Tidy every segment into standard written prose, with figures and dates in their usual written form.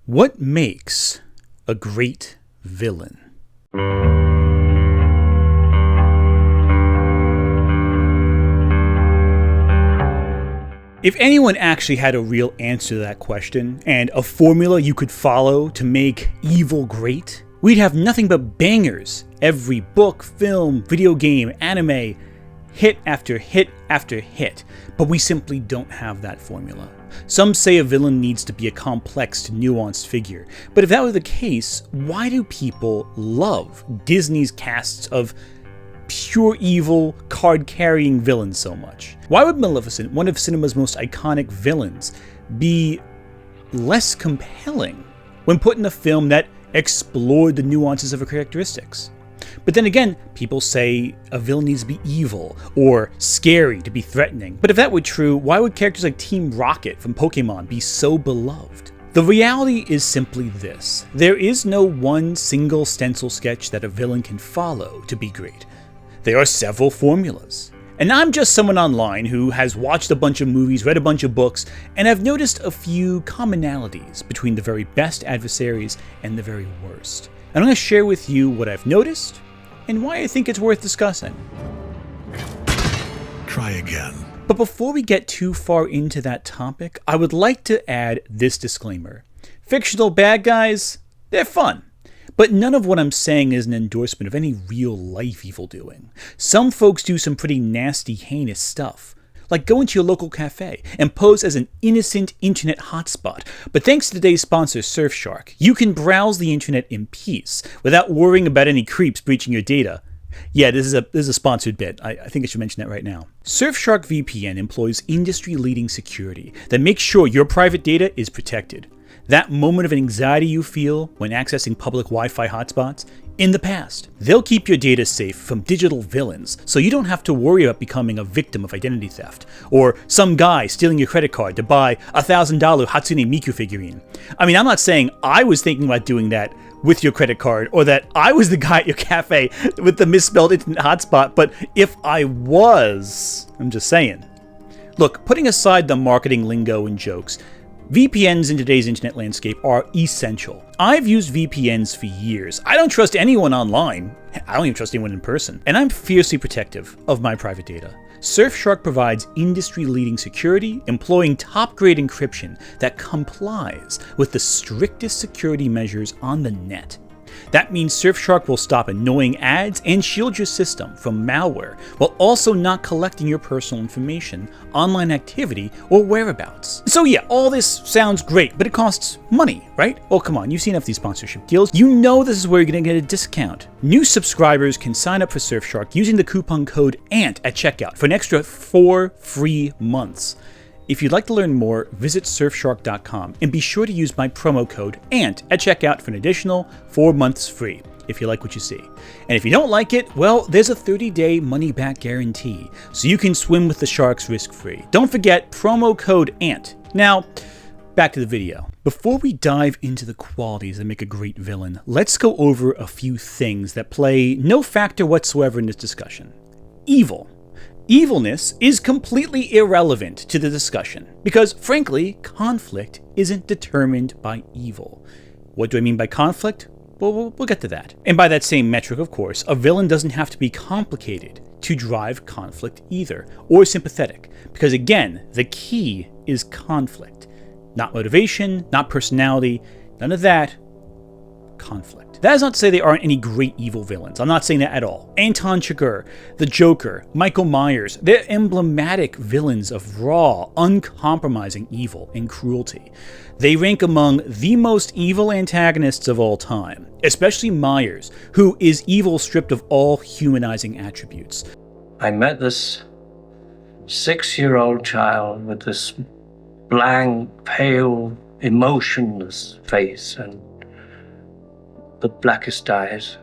What makes a great villain? If anyone actually had a real answer to that question, and a formula you could follow to make evil great, we'd have nothing but bangers. Every book, film, video game, anime, hit after hit after hit. But we simply don't have that formula. Some say a villain needs to be a complex, nuanced figure. But if that were the case, why do people love Disney's casts of pure evil, card-carrying villains so much? Why would Maleficent, one of cinema's most iconic villains, be less compelling when put in a film that explored the nuances of her characteristics? But then again, people say a villain needs to be evil or scary to be threatening. But if that were true, why would characters like Team Rocket from Pokemon be so beloved? The reality is simply this. There is no one single stencil sketch that a villain can follow to be great. There are several formulas. And I'm just someone online who has watched a bunch of movies, read a bunch of books, and I've noticed a few commonalities between the very best adversaries and the very worst. And I'm going to share with you what I've noticed and why I think it's worth discussing. Try again. But before we get too far into that topic, I would like to add this disclaimer. Fictional bad guys, they're fun. But none of what I'm saying is an endorsement of any real-life evildoing. Some folks do some pretty nasty, heinous stuff, like go into your local cafe and pose as an innocent internet hotspot. But thanks to today's sponsor, Surfshark, you can browse the internet in peace without worrying about any creeps breaching your data. Yeah, this is a sponsored bit. I think I should mention that right now. Surfshark VPN employs industry-leading security that makes sure your private data is protected. That moment of anxiety you feel when accessing public Wi-Fi hotspots, in the past. They'll keep your data safe from digital villains, so you don't have to worry about becoming a victim of identity theft, or some guy stealing your credit card to buy a $1,000 Hatsune Miku figurine. I mean, I'm not saying I was thinking about doing that with your credit card, or that I was the guy at your cafe with the misspelled internet hotspot, but if I was, I'm just saying. Look, putting aside the marketing lingo and jokes, VPNs in today's internet landscape are essential. I've used VPNs for years. I don't trust anyone online. I don't even trust anyone in person. And I'm fiercely protective of my private data. Surfshark provides industry-leading security, employing top-grade encryption that complies with the strictest security measures on the net. That means Surfshark will stop annoying ads and shield your system from malware, while also not collecting your personal information, online activity, or whereabouts. So yeah, all this sounds great, but it costs money, right? Oh come on, you've seen enough of these sponsorship deals. You know this is where you're going to get a discount. New subscribers can sign up for Surfshark using the coupon code ANT at checkout for an extra 4 free months. If you'd like to learn more, visit surfshark.com and be sure to use my promo code ANT at checkout for an additional 4 months free, if you like what you see. And if you don't like it, well, there's a 30-day money-back guarantee, so you can swim with the sharks risk-free. Don't forget promo code ANT. Now, back to the video. Before we dive into the qualities that make a great villain, let's go over a few things that play no factor whatsoever in this discussion. Evil. Evilness is completely irrelevant to the discussion, because frankly, conflict isn't determined by evil. What do I mean by conflict? Well, we'll get to that. And by that same metric, of course, a villain doesn't have to be complicated to drive conflict either, or sympathetic, because again, the key is conflict. Not motivation, not personality, none of that. Conflict. That is not to say there aren't any great evil villains. I'm not saying that at all. Anton Chigurh, the Joker, Michael Myers, they're emblematic villains of raw, uncompromising evil and cruelty. They rank among the most evil antagonists of all time, especially Myers, who is evil stripped of all humanizing attributes. I met this 6-year-old child with this blank, pale, emotionless face and the blackest eyes,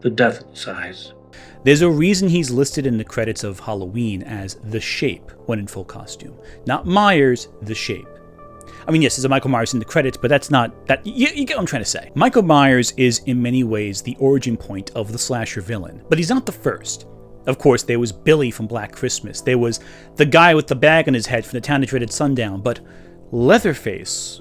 the devil's eyes. There's a reason he's listed in the credits of Halloween as The Shape when in full costume. Not Myers, The Shape. I mean, yes, there's a Michael Myers in the credits, but that's not... that. You get what I'm trying to say. Michael Myers is in many ways the origin point of the slasher villain, but he's not the first. Of course, there was Billy from Black Christmas. There was the guy with the bag on his head from The Town That Dreaded Sundown, but Leatherface...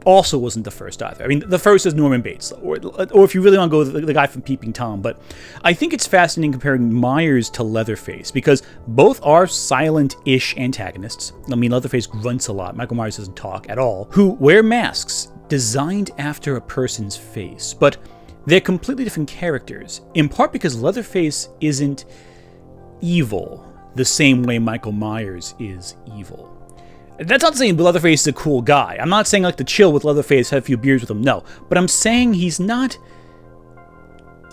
also wasn't the first either. I mean, the first is Norman Bates, or if you really want to go with the guy from Peeping Tom. But I think it's fascinating comparing Myers to Leatherface, because both are silent-ish antagonists. I mean, Leatherface grunts a lot. Michael Myers doesn't talk at all. Who wear masks designed after a person's face, but they're completely different characters, in part because Leatherface isn't evil the same way Michael Myers is evil. That's not saying Leatherface is a cool guy. I'm not saying like to chill with Leatherface, have a few beers with him, no. But I'm saying he's not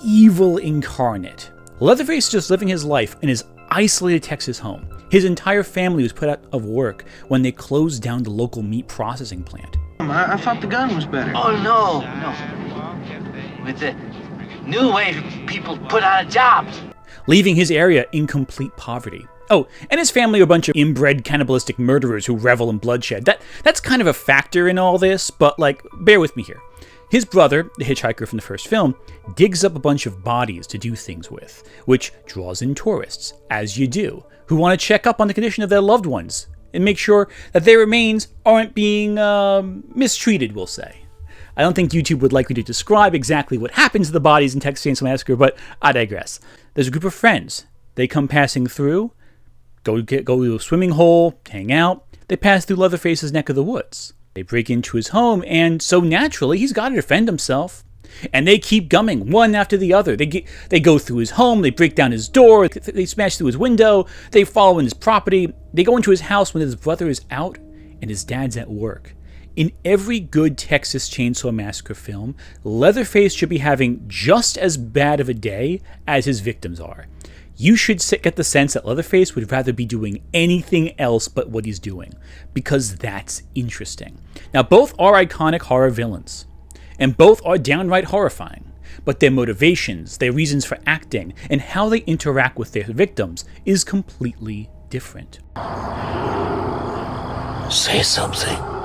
evil incarnate. Leatherface is just living his life in his isolated Texas home. His entire family was put out of work when they closed down the local meat processing plant. I thought the gun was better. Oh, no. With the new way people put out of jobs. Leaving his area in complete poverty. Oh, and his family are a bunch of inbred cannibalistic murderers who revel in bloodshed. That's kind of a factor in all this, but like, bear with me here. His brother, the hitchhiker from the first film, digs up a bunch of bodies to do things with, which draws in tourists, as you do, who want to check up on the condition of their loved ones and make sure that their remains aren't being mistreated, we'll say. I don't think YouTube would like me to describe exactly what happens to the bodies in Texas Chainsaw Massacre, but I digress. There's a group of friends. They come passing through, go to a swimming hole, hang out. They pass through Leatherface's neck of the woods. They break into his home, and so naturally, he's got to defend himself. And they keep coming, one after the other. They go through his home, they break down his door, they smash through his window, they follow in his property. They go into his house when his brother is out and his dad's at work. In every good Texas Chainsaw Massacre film, Leatherface should be having just as bad of a day as his victims are. You should get the sense that Leatherface would rather be doing anything else but what he's doing, because that's interesting. Now, both are iconic horror villains, and both are downright horrifying, but their motivations, their reasons for acting, and how they interact with their victims is completely different. Say something.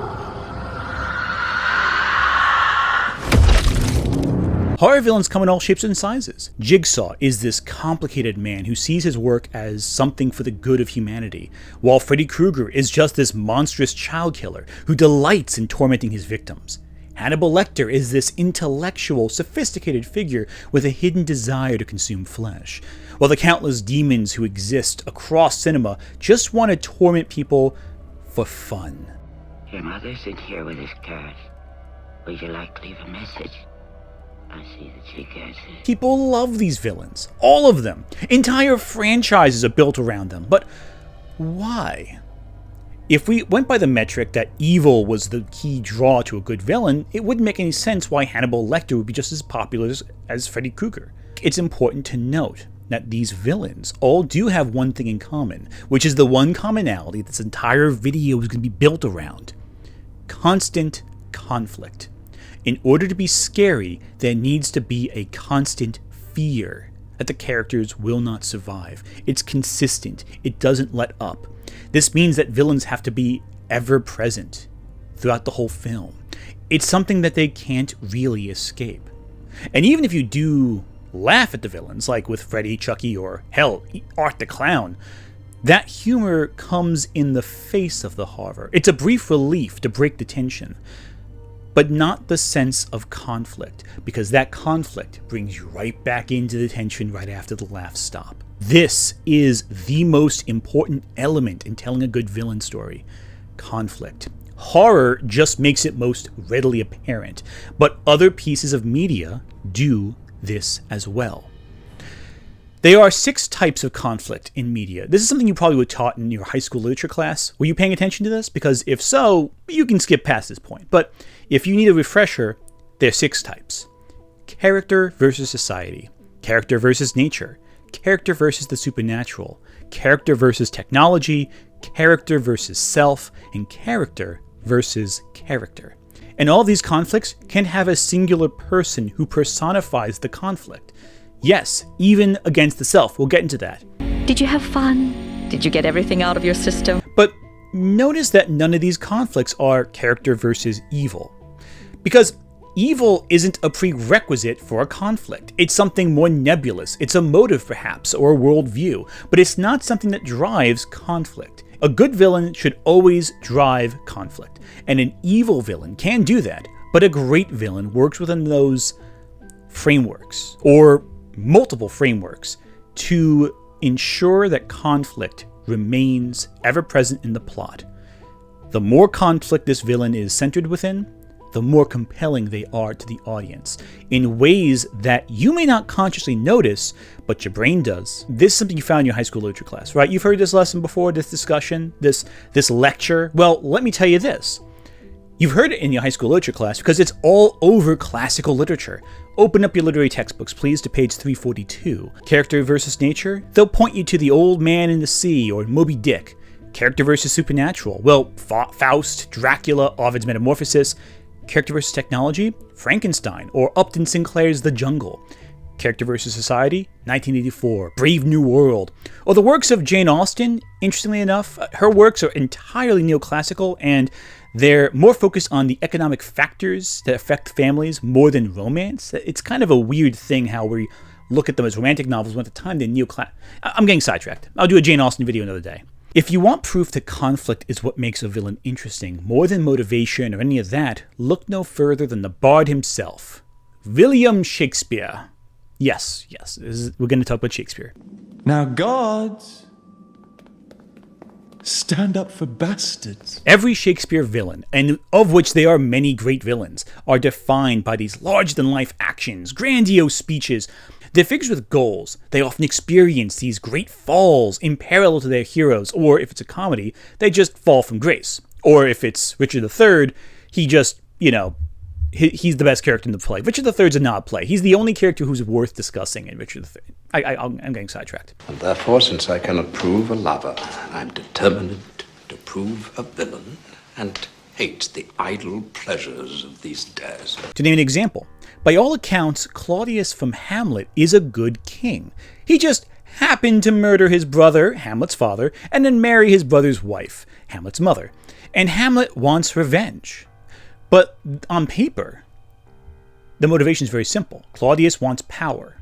Horror villains come in all shapes and sizes. Jigsaw is this complicated man who sees his work as something for the good of humanity, while Freddy Krueger is just this monstrous child killer who delights in tormenting his victims. Hannibal Lecter is this intellectual, sophisticated figure with a hidden desire to consume flesh, while the countless demons who exist across cinema just want to torment people for fun. Your mother's in here with his card. Would you like to leave a message? I see that she gets it. People love these villains. All of them. Entire franchises are built around them. But why? If we went by the metric that evil was the key draw to a good villain, it wouldn't make any sense why Hannibal Lecter would be just as popular as Freddy Krueger. It's important to note that these villains all do have one thing in common, which is the one commonality this entire video is going to be built around: constant conflict. In order to be scary, there needs to be a constant fear that the characters will not survive. It's consistent. It doesn't let up. This means that villains have to be ever present throughout the whole film. It's something that they can't really escape. And even if you do laugh at the villains, like with Freddy, Chucky, or hell, Art the Clown, that humor comes in the face of the horror. It's a brief relief to break the tension, but not the sense of conflict, because that conflict brings you right back into the tension right after the laughs stop. This is the most important element in telling a good villain story: conflict. Horror just makes it most readily apparent, but other pieces of media do this as well. There are 6 types of conflict in media. This is something you probably were taught in your high school literature class. Were you paying attention to this? Because if so, you can skip past this point. But if you need a refresher, there are 6 types. Character versus society. Character versus nature. Character versus the supernatural. Character versus technology. Character versus self. And character versus character. And all these conflicts can have a singular person who personifies the conflict. Yes, even against the self. We'll get into that. Did you have fun? Did you get everything out of your system? But notice that none of these conflicts are character versus evil. Because evil isn't a prerequisite for a conflict. It's something more nebulous. It's a motive, perhaps, or a worldview. But it's not something that drives conflict. A good villain should always drive conflict, and an evil villain can do that, but a great villain works within those frameworks, or multiple frameworks, to ensure that conflict remains ever present in the plot. The more conflict this villain is centered within, the more compelling they are to the audience, in ways that you may not consciously notice, but your brain does. This is something you found in your high school literature class, right? You've heard this lesson before, this discussion, this lecture. Well, let me tell you this. You've heard it in your high school literature class because it's all over classical literature. Open up your literary textbooks, please, to page 342. Character versus nature? They'll point you to The Old Man in the Sea or Moby Dick. Character versus supernatural? Well, Faust, Dracula, Ovid's Metamorphosis. Character versus technology? Frankenstein or Upton Sinclair's The Jungle. Character versus society? 1984, Brave New World. Or the works of Jane Austen, interestingly enough, her works are entirely neoclassical and they're more focused on the economic factors that affect families more than romance. It's kind of a weird thing how we look at them as romantic novels when at the time they're neoclassical. I'm getting sidetracked. I'll do a Jane Austen video another day. If you want proof that conflict is what makes a villain interesting, more than motivation or any of that, look no further than the bard himself, William Shakespeare. Yes, we're going to talk about Shakespeare. Now, gods, stand up for bastards. Every Shakespeare villain, and of which there are many great villains, are defined by these larger-than-life actions, grandiose speeches. They're figures with goals. They often experience these great falls in parallel to their heroes, or if it's a comedy, they just fall from grace. Or if it's Richard III, he just, he's the best character in the play. Richard III's a nod play. He's the only character who's worth discussing in Richard III. I'm getting sidetracked. And therefore, since I cannot prove a lover, I'm determined to prove a villain and hate the idle pleasures of these days. To name an example, by all accounts, Claudius from Hamlet is a good king. He just happened to murder his brother, Hamlet's father, and then marry his brother's wife, Hamlet's mother. And Hamlet wants revenge. But on paper, the motivation is very simple. Claudius wants power.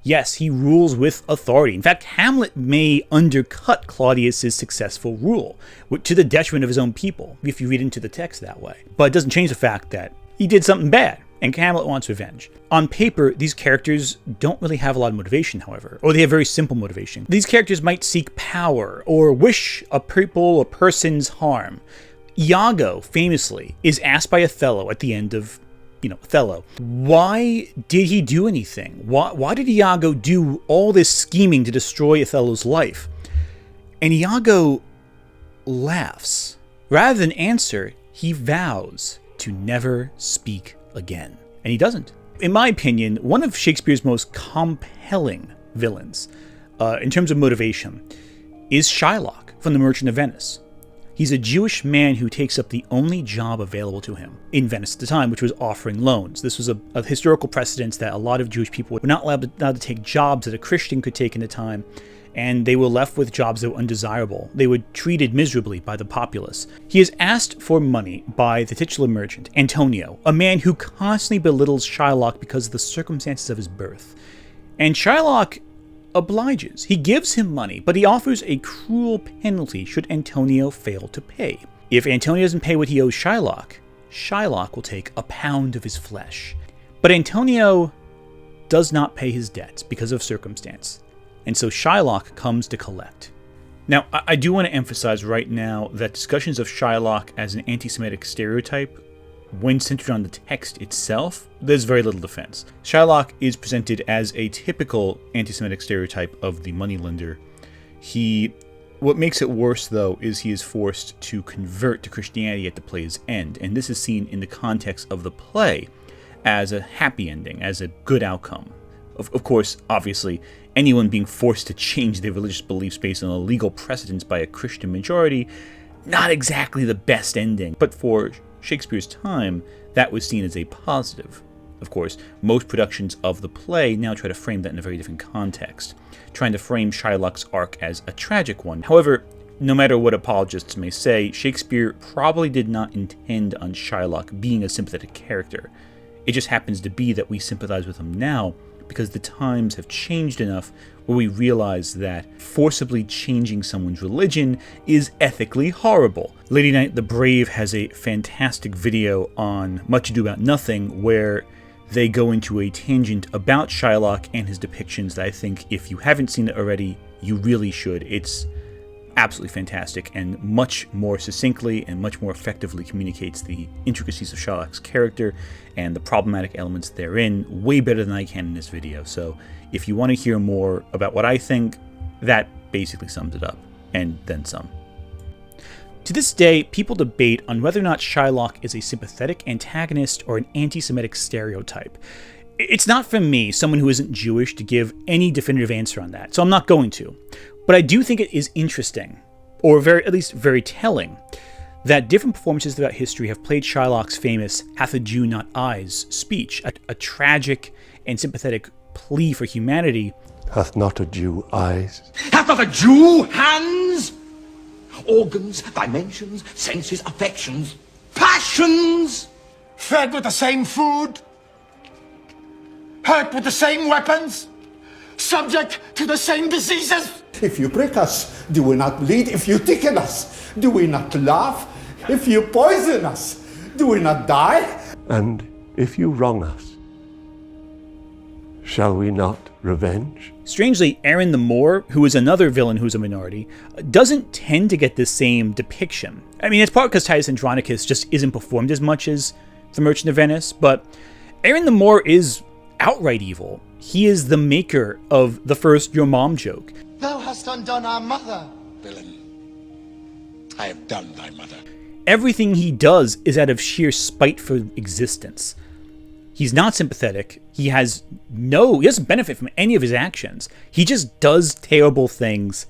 Yes, he rules with authority. In fact, Hamlet may undercut Claudius's successful rule, to the detriment of his own people, if you read into the text that way. But it doesn't change the fact that he did something bad, and Hamlet wants revenge. On paper, these characters don't really have a lot of motivation, however, or they have very simple motivation. These characters might seek power, or wish a people or person's harm. Iago, famously, is asked by Othello at the end of Othello, why did he do anything? Why did Iago do all this scheming to destroy Othello's life? And Iago laughs. Rather than answer, he vows to never speak again. And he doesn't. In my opinion, one of Shakespeare's most compelling villains, in terms of motivation, is Shylock from The Merchant of Venice. He's a Jewish man who takes up the only job available to him in Venice at the time, which was offering loans. This was a historical precedence that a lot of Jewish people were not allowed to take jobs that a Christian could take in the time, and they were left with jobs that were undesirable. They were treated miserably by the populace. He is asked for money by the titular merchant, Antonio, a man who constantly belittles Shylock because of the circumstances of his birth. And Shylock obliges. He gives him money, but he offers a cruel penalty should Antonio fail to pay. If Antonio doesn't pay what he owes Shylock, Shylock will take a pound of his flesh. But Antonio does not pay his debts because of circumstance, and so Shylock comes to collect. Now, I do want to emphasize right now that discussions of Shylock as an anti-Semitic stereotype, when centered on the text itself, there's very little defense. Shylock is presented as a typical anti-Semitic stereotype of the moneylender. What makes it worse, though, is he is forced to convert to Christianity at the play's end, and this is seen in the context of the play as a happy ending, as a good outcome. Of course, obviously, anyone being forced to change their religious beliefs based on a legal precedence by a Christian majority, not exactly the best ending, but for Shakespeare's time, that was seen as a positive. Of course, most productions of the play now try to frame that in a very different context, trying to frame Shylock's arc as a tragic one. However, no matter what apologists may say, Shakespeare probably did not intend on Shylock being a sympathetic character. It just happens to be that we sympathize with him now because the times have changed enough where we realize that forcibly changing someone's religion is ethically horrible. Lady Knight the Brave has a fantastic video on Much Ado About Nothing where they go into a tangent about Shylock and his depictions that I think if you haven't seen it already, you really should. It's absolutely fantastic and much more succinctly and much more effectively communicates the intricacies of Shylock's character and the problematic elements therein way better than I can in this video. So if you want to hear more about what I think, that basically sums it up, and then some. To this day, people debate on whether or not Shylock is a sympathetic antagonist or an anti-Semitic stereotype. It's not for me, someone who isn't Jewish, to give any definitive answer on that, so I'm not going to. But I do think it is interesting, or at least very telling, that different performances throughout history have played Shylock's famous "Hath a Jew not eyes" speech, a tragic and sympathetic plea for humanity. Hath not a Jew eyes? Hath not a Jew hands? Organs, dimensions, senses, affections, passions? Fed with the same food? Hurt with the same weapons? Subject to the same diseases? If you prick us, do we not bleed? If you tickle us, do we not laugh? If you poison us, do we not die? And if you wrong us, shall we not revenge? Strangely, Aaron the Moor, who is another villain who's a minority, doesn't tend to get the same depiction. I mean, it's part because Titus Andronicus just isn't performed as much as the Merchant of Venice, but Aaron the Moor is outright evil. He is the maker of the first "your mom" joke. Thou hast undone our mother. Villain, I have done thy mother. Everything he does is out of sheer spite for existence. He's not sympathetic. He doesn't benefit from any of his actions. He just does terrible things,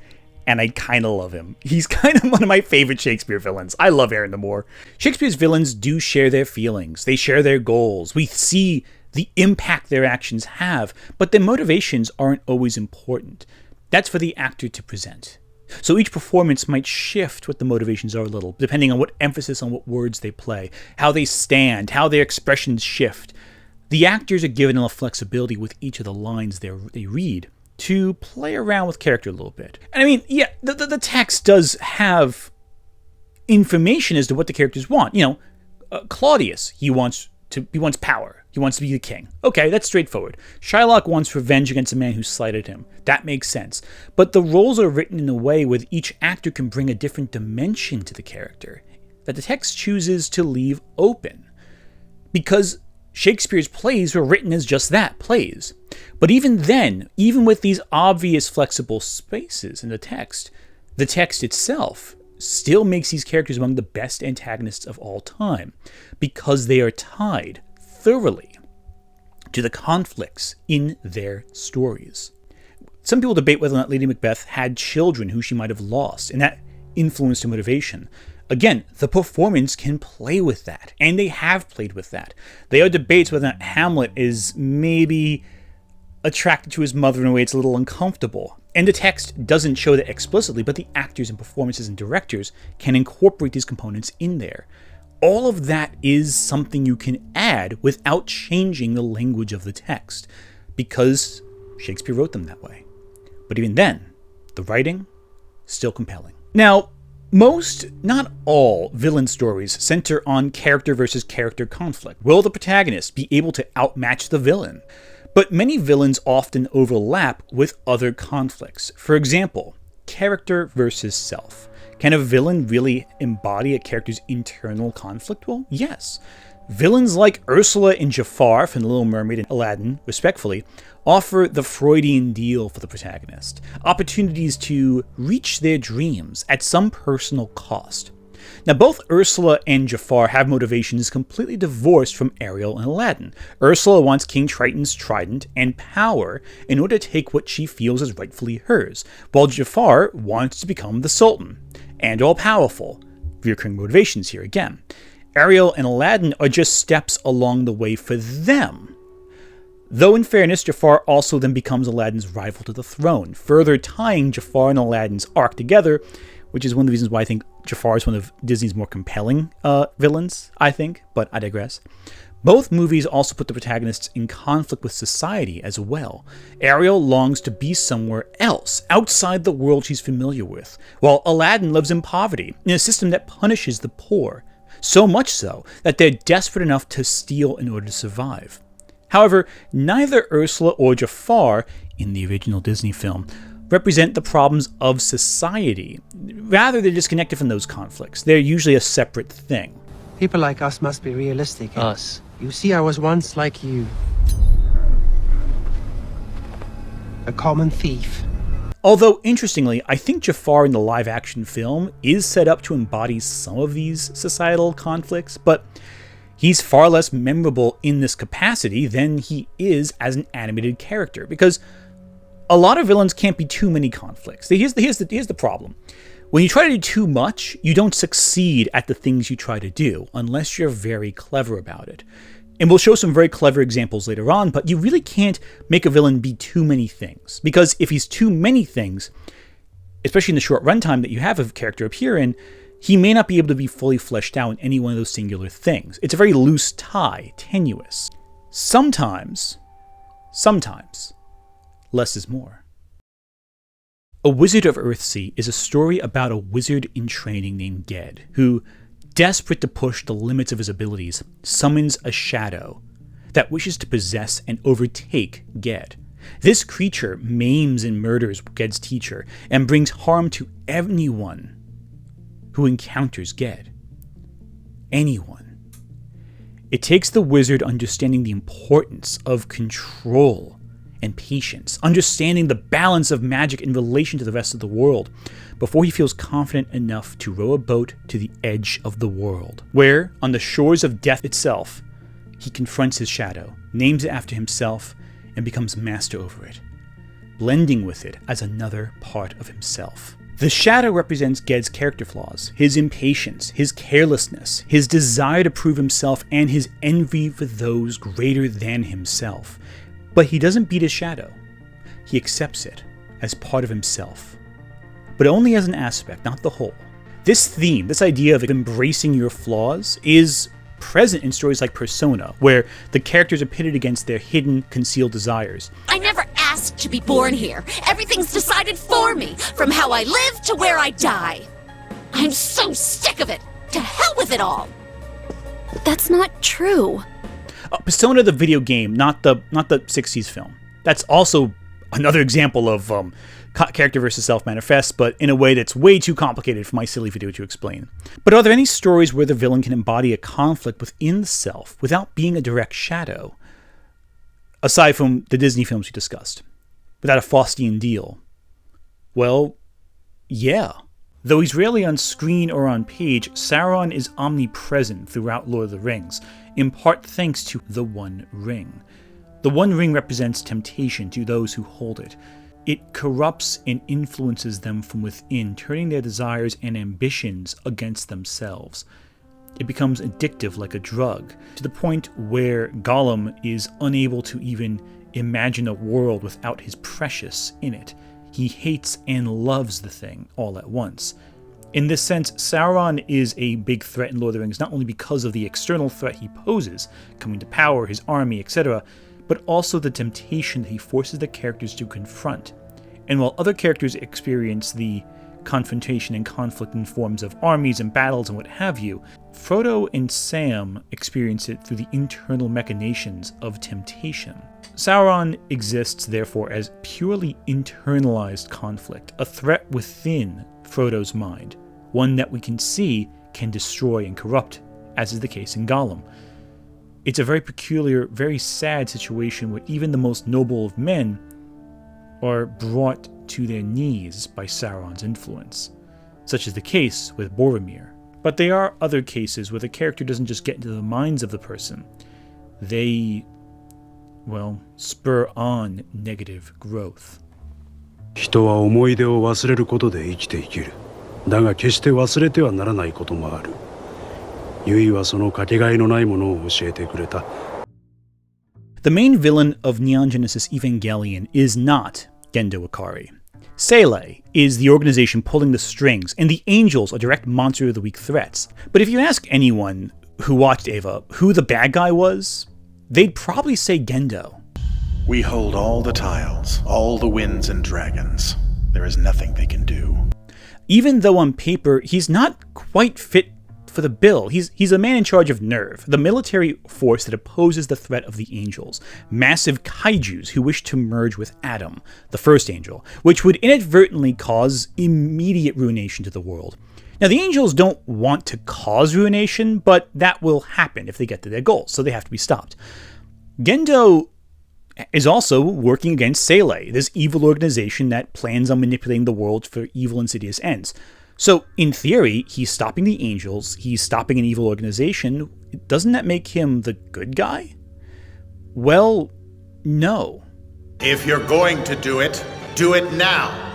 and I kind of love him. He's kind of one of my favorite Shakespeare villains. I love Aaron the Moor. Shakespeare's villains do share their feelings. They share their goals. We see the impact their actions have, but their motivations aren't always important. That's for the actor to present. So each performance might shift what the motivations are a little, depending on what emphasis on what words they play, how they stand, how their expressions shift. The actors are given enough flexibility with each of the lines they read to play around with character a little bit. And I mean, yeah, the text does have information as to what the characters want. Claudius, he wants power. He wants to be the king. Okay, that's straightforward. Shylock wants revenge against a man who slighted him. That makes sense. But the roles are written in a way where each actor can bring a different dimension to the character that the text chooses to leave open. Because Shakespeare's plays were written as just that, plays. But even then, even with these obvious flexible spaces in the text itself still makes these characters among the best antagonists of all time, because they are tied thoroughly to the conflicts in their stories. Some people debate whether or not Lady Macbeth had children who she might have lost, and that influenced her motivation. Again, the performance can play with that, and they have played with that. There are debates whether or not Hamlet is maybe attracted to his mother in a way it's a little uncomfortable. And the text doesn't show that explicitly, but the actors and performances and directors can incorporate these components in there. All of that is something you can add without changing the language of the text, because Shakespeare wrote them that way. But even then, the writing, still compelling. Now, most, not all, villain stories center on character versus character conflict. Will the protagonist be able to outmatch the villain? But many villains often overlap with other conflicts. For example, character versus self. Can a villain really embody a character's internal conflict? Well, yes. Villains like Ursula and Jafar from The Little Mermaid and Aladdin, respectfully, offer the Freudian deal for the protagonist. Opportunities to reach their dreams at some personal cost. Now, both Ursula and Jafar have motivations completely divorced from Ariel and Aladdin. Ursula wants King Triton's trident and power in order to take what she feels is rightfully hers, while Jafar wants to become the Sultan, and all-powerful. Recurring motivations here again. Ariel and Aladdin are just steps along the way for them. Though in fairness, Jafar also then becomes Aladdin's rival to the throne, further tying Jafar and Aladdin's arc together, which is one of the reasons why I think Jafar is one of Disney's more compelling villains, I think, but I digress. Both movies also put the protagonists in conflict with society as well. Ariel longs to be somewhere else, outside the world she's familiar with, while Aladdin lives in poverty, in a system that punishes the poor. So much so that they're desperate enough to steal in order to survive. However, neither Ursula or Jafar, in the original Disney film, represent the problems of society. Rather, they're disconnected from those conflicts. They're usually a separate thing. People like us must be realistic. Us. You see, I was once like you. A common thief. Although, interestingly, I think Jafar in the live-action film is set up to embody some of these societal conflicts, but he's far less memorable in this capacity than he is as an animated character, because a lot of villains can't be too many conflicts. Here's the problem. When you try to do too much, you don't succeed at the things you try to do, unless you're very clever about it. And we'll show some very clever examples later on, but you really can't make a villain be too many things. Because if he's too many things, especially in the short runtime that you have a character appear in, he may not be able to be fully fleshed out in any one of those singular things. It's a very loose tie, tenuous. Sometimes, less is more. A Wizard of Earthsea is a story about a wizard in training named Ged, who, desperate to push the limits of his abilities, summons a shadow that wishes to possess and overtake Ged. This creature maims and murders Ged's teacher and brings harm to anyone who encounters Ged. Anyone. It takes the wizard understanding the importance of control and patience, understanding the balance of magic in relation to the rest of the world, before he feels confident enough to row a boat to the edge of the world, where, on the shores of death itself, he confronts his shadow, names it after himself, and becomes master over it, blending with it as another part of himself. The shadow represents Ged's character flaws, his impatience, his carelessness, his desire to prove himself, and his envy for those greater than himself. But he doesn't beat his shadow. He accepts it as part of himself, but only as an aspect, not the whole. This theme, this idea of embracing your flaws, is present in stories like Persona, where the characters are pitted against their hidden, concealed desires. I never asked to be born here. Everything's decided for me, from how I live to where I die. I'm so sick of it. To hell with it all. That's not true. Persona, the video game, not the 60s film. That's also another example of character versus self manifest, but in a way that's way too complicated for my silly video to explain. But are there any stories where the villain can embody a conflict within the self without being a direct shadow? Aside from the Disney films we discussed. Without a Faustian deal? Well, yeah. Though he's rarely on screen or on page, Sauron is omnipresent throughout Lord of the Rings, in part thanks to the One Ring. The One Ring represents temptation to those who hold it. It corrupts and influences them from within, turning their desires and ambitions against themselves. It becomes addictive like a drug, to the point where Gollum is unable to even imagine a world without his precious in it. He hates and loves the thing all at once. In this sense, Sauron is a big threat in Lord of the Rings, not only because of the external threat he poses, coming to power, his army, etc., but also the temptation that he forces the characters to confront. And while other characters experience the confrontation and conflict in forms of armies and battles and what have you, Frodo and Sam experience it through the internal machinations of temptation. Sauron exists, therefore, as purely internalized conflict, a threat within Frodo's mind, one that we can see can destroy and corrupt, as is the case in Gollum. It's a very peculiar, very sad situation where even the most noble of men are brought to their knees by Sauron's influence, such is the case with Boromir. But there are other cases where the character doesn't just get into the minds of the person, they, well, spur on negative growth. 人は思い出を忘れることで生きていける。だが決して忘れてはならないこともある。ユイはそのかけがえのないものを教えてくれた。The main villain of Neon Genesis Evangelion is not Gendo Ikari. Sele is the organization pulling the strings, and the angels are direct monster of the week threats. But if you ask anyone who watched Eva who the bad guy was, they'd probably say Gendo. We hold all the tiles, all the winds and dragons. There is nothing they can do. Even though on paper, he's not quite fit for the bill. He's a man in charge of NERV, the military force that opposes the threat of the angels, massive kaijus who wish to merge with Adam, the first angel, which would inadvertently cause immediate ruination to the world. Now, the angels don't want to cause ruination, but that will happen if they get to their goals, so they have to be stopped. Gendo is also working against Sele, this evil organization that plans on manipulating the world for evil, insidious ends. So, in theory, he's stopping the angels, he's stopping an evil organization. Doesn't that make him the good guy? Well, no. If you're going to do it now.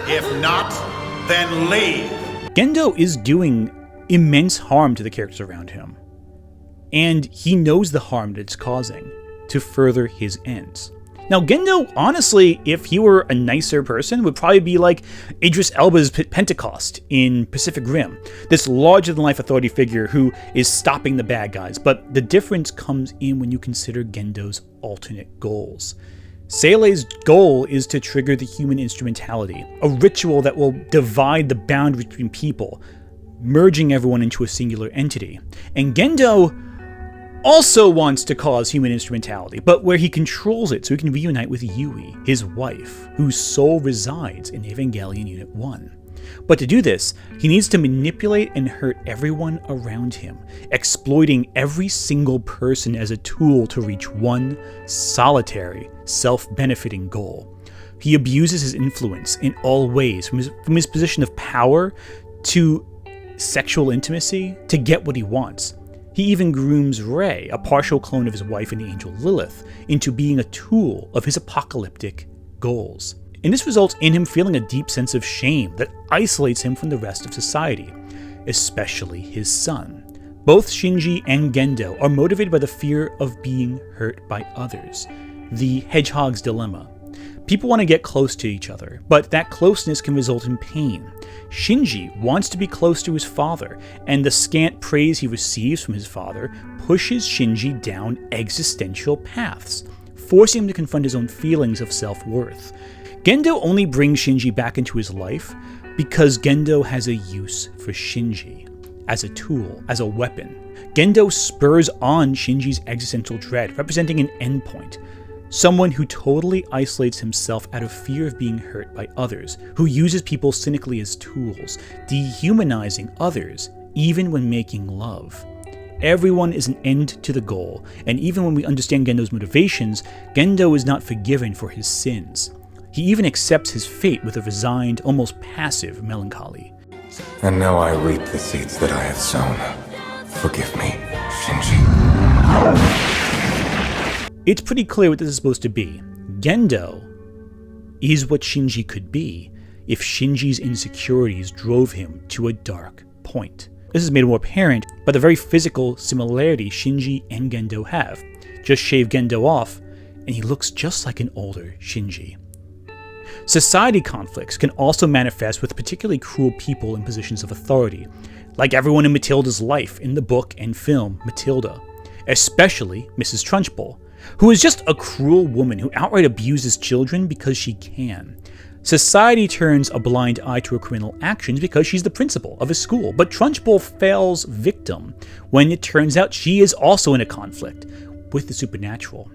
If not, then leave. Gendo is doing immense harm to the characters around him. And he knows the harm that it's causing to further his ends. Now, Gendo, honestly, if he were a nicer person, would probably be like Idris Elba's Pentecost in Pacific Rim, this larger-than-life authority figure who is stopping the bad guys. But the difference comes in when you consider Gendo's alternate goals. Sele's goal is to trigger the human instrumentality, a ritual that will divide the boundary between people, merging everyone into a singular entity. And Gendo also wants to cause human instrumentality, but where he controls it so he can reunite with Yui, his wife, whose soul resides in Evangelion Unit 1. But to do this, he needs to manipulate and hurt everyone around him, exploiting every single person as a tool to reach one solitary, self-benefiting goal. He abuses his influence in all ways, from his position of power to sexual intimacy, to get what he wants. He even grooms Rei, a partial clone of his wife and the angel Lilith, into being a tool of his apocalyptic goals. And this results in him feeling a deep sense of shame that isolates him from the rest of society, especially his son. Both Shinji and Gendo are motivated by the fear of being hurt by others, the hedgehog's dilemma. People want to get close to each other, but that closeness can result in pain. Shinji wants to be close to his father, and the scant praise he receives from his father pushes Shinji down existential paths, forcing him to confront his own feelings of self-worth. Gendo only brings Shinji back into his life because Gendo has a use for Shinji, as a tool, as a weapon. Gendo spurs on Shinji's existential dread, representing an endpoint. Someone who totally isolates himself out of fear of being hurt by others, who uses people cynically as tools, dehumanizing others even when making love. Everyone is an end to the goal, and even when we understand Gendo's motivations, Gendo is not forgiven for his sins. He even accepts his fate with a resigned, almost passive melancholy. And now I reap the seeds that I have sown. Forgive me, Shinji. It's pretty clear what this is supposed to be. Gendo is what Shinji could be if Shinji's insecurities drove him to a dark point. This is made more apparent by the very physical similarity Shinji and Gendo have. Just shave Gendo off, and he looks just like an older Shinji. Society conflicts can also manifest with particularly cruel people in positions of authority, like everyone in Matilda's life in the book and film Matilda, especially Mrs. Trunchbull, who is just a cruel woman who outright abuses children because she can. Society turns a blind eye to her criminal actions because she's the principal of a school, but Trunchbull falls victim when it turns out she is also in a conflict with the supernatural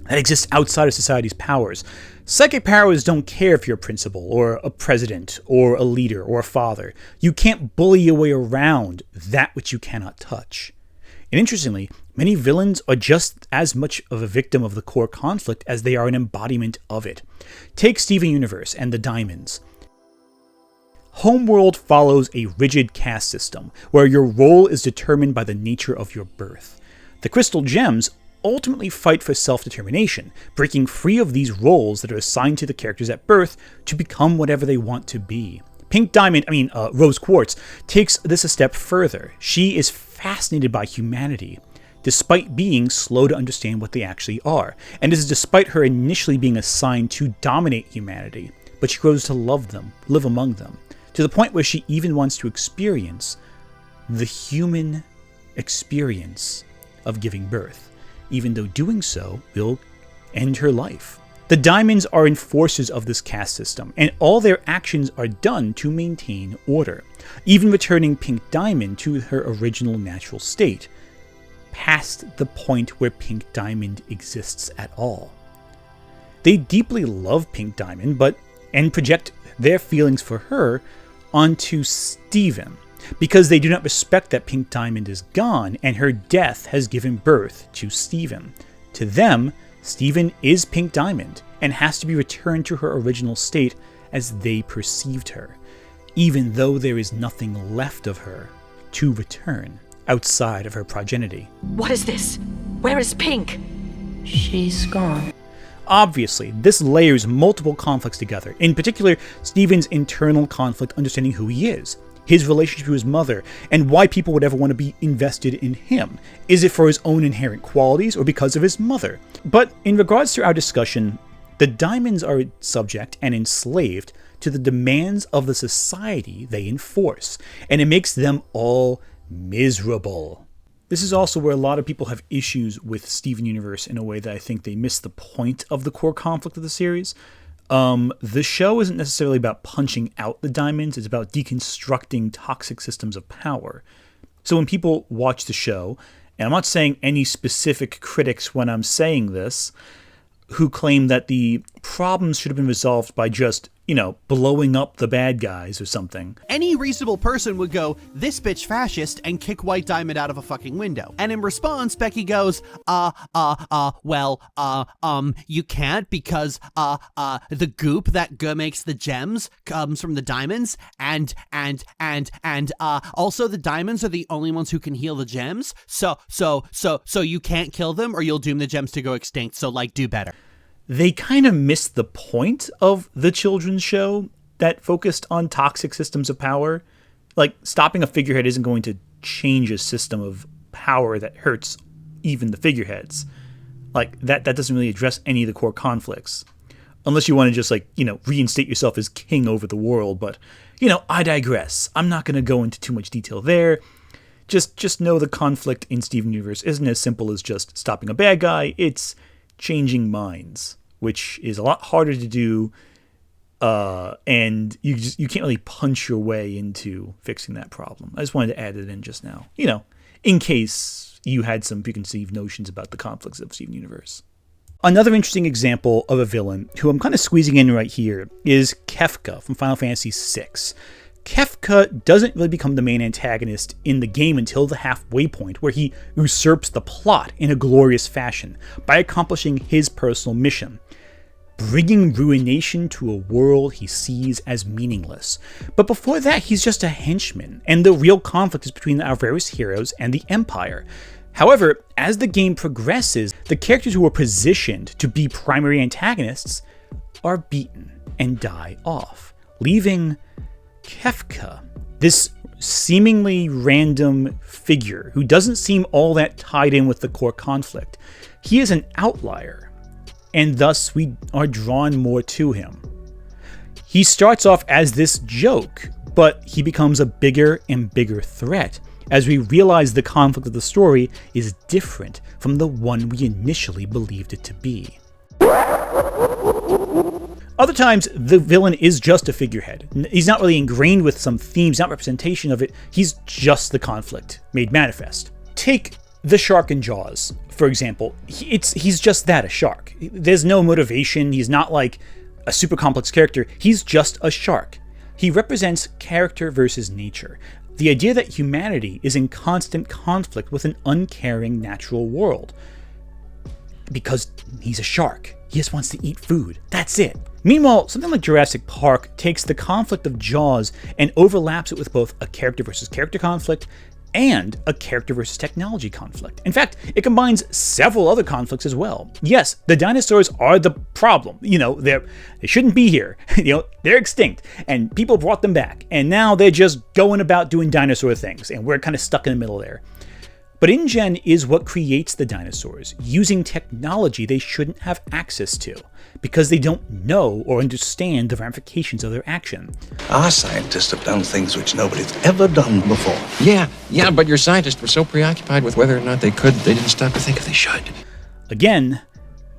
that exists outside of society's powers. Psychic powers don't care if you're a principal, or a president, or a leader, or a father. You can't bully your way around that which you cannot touch. And interestingly, many villains are just as much of a victim of the core conflict as they are an embodiment of it. Take Steven Universe and the Diamonds. Homeworld follows a rigid caste system, where your role is determined by the nature of your birth. The Crystal Gems ultimately fight for self-determination, breaking free of these roles that are assigned to the characters at birth to become whatever they want to be. Rose Quartz takes this a step further. She is fascinated by humanity, despite being slow to understand what they actually are. And this is despite her initially being assigned to dominate humanity, but she grows to love them, live among them, to the point where she even wants to experience the human experience of giving birth, even though doing so will end her life. The diamonds are enforcers of this caste system, and all their actions are done to maintain order, even returning Pink Diamond to her original natural state, past the point where Pink Diamond exists at all. They deeply love Pink Diamond, and project their feelings for her onto Steven, because they do not respect that Pink Diamond is gone and her death has given birth to Steven. To them, Steven is Pink Diamond and has to be returned to her original state as they perceived her, even though there is nothing left of her to return outside of her progeny. What is this? Where is Pink? She's gone. Obviously, this layers multiple conflicts together, in particular Steven's internal conflict understanding who he is, his relationship to his mother, and why people would ever want to be invested in him. Is it for his own inherent qualities or because of his mother? But in regards to our discussion, the diamonds are subject and enslaved to the demands of the society they enforce, and it makes them all miserable. This is also where a lot of people have issues with Steven Universe in a way that I think they miss the point of the core conflict of the series. The show isn't necessarily about punching out the diamonds, it's about deconstructing toxic systems of power. So when people watch the show, and I'm not saying any specific critics when I'm saying this, who claim that the problems should have been resolved by just, blowing up the bad guys or something. Any reasonable person would go, "This bitch fascist," and kick White Diamond out of a fucking window. And in response, Becky goes, you can't because, the goop that makes the gems comes from the diamonds, and also the diamonds are the only ones who can heal the gems, so you can't kill them or you'll doom the gems to go extinct, so, do better. They kind of missed the point of the children's show that focused on toxic systems of power. Stopping a figurehead isn't going to change a system of power that hurts even the figureheads. That doesn't really address any of the core conflicts. Unless you want to just, reinstate yourself as king over the world. But, I digress. I'm not going to go into too much detail there. Just know the conflict in Steven Universe isn't as simple as just stopping a bad guy. It's changing minds, which is a lot harder to do, and you can't really punch your way into fixing that problem. I just wanted to add it in just now, in case you had some preconceived notions about the conflicts of Steven Universe. Another interesting example of a villain, who I'm kind of squeezing in right here, is Kefka from Final Fantasy VI. Kefka doesn't really become the main antagonist in the game until the halfway point, where he usurps the plot in a glorious fashion by accomplishing his personal mission, bringing ruination to a world he sees as meaningless. But before that, he's just a henchman, and the real conflict is between our various heroes and the Empire. However, as the game progresses, the characters who are positioned to be primary antagonists are beaten and die off, leaving Kefka, this seemingly random figure who doesn't seem all that tied in with the core conflict. He is an outlier, and thus we are drawn more to him. He starts off as this joke, but he becomes a bigger and bigger threat as we realize the conflict of the story is different from the one we initially believed it to be. Other times, the villain is just a figurehead. He's not really ingrained with some themes, not representation of it. He's just the conflict made manifest. Take the shark in Jaws, for example. He's just that, a shark. There's no motivation. He's not like a super complex character. He's just a shark. He represents character versus nature. The idea that humanity is in constant conflict with an uncaring natural world. Because he's a shark. He just wants to eat food. That's it. Meanwhile, something like Jurassic Park takes the conflict of Jaws and overlaps it with both a character versus character conflict and a character versus technology conflict. In fact, it combines several other conflicts as well. Yes, the dinosaurs are the problem. They shouldn't be here. They're extinct, and people brought them back, and now they're just going about doing dinosaur things, and we're kind of stuck in the middle there. But InGen is what creates the dinosaurs, using technology they shouldn't have access to, because they don't know or understand the ramifications of their action. Our scientists have done things which nobody's ever done before. Yeah, but your scientists were so preoccupied with whether or not they could, they didn't stop to think if they should. Again,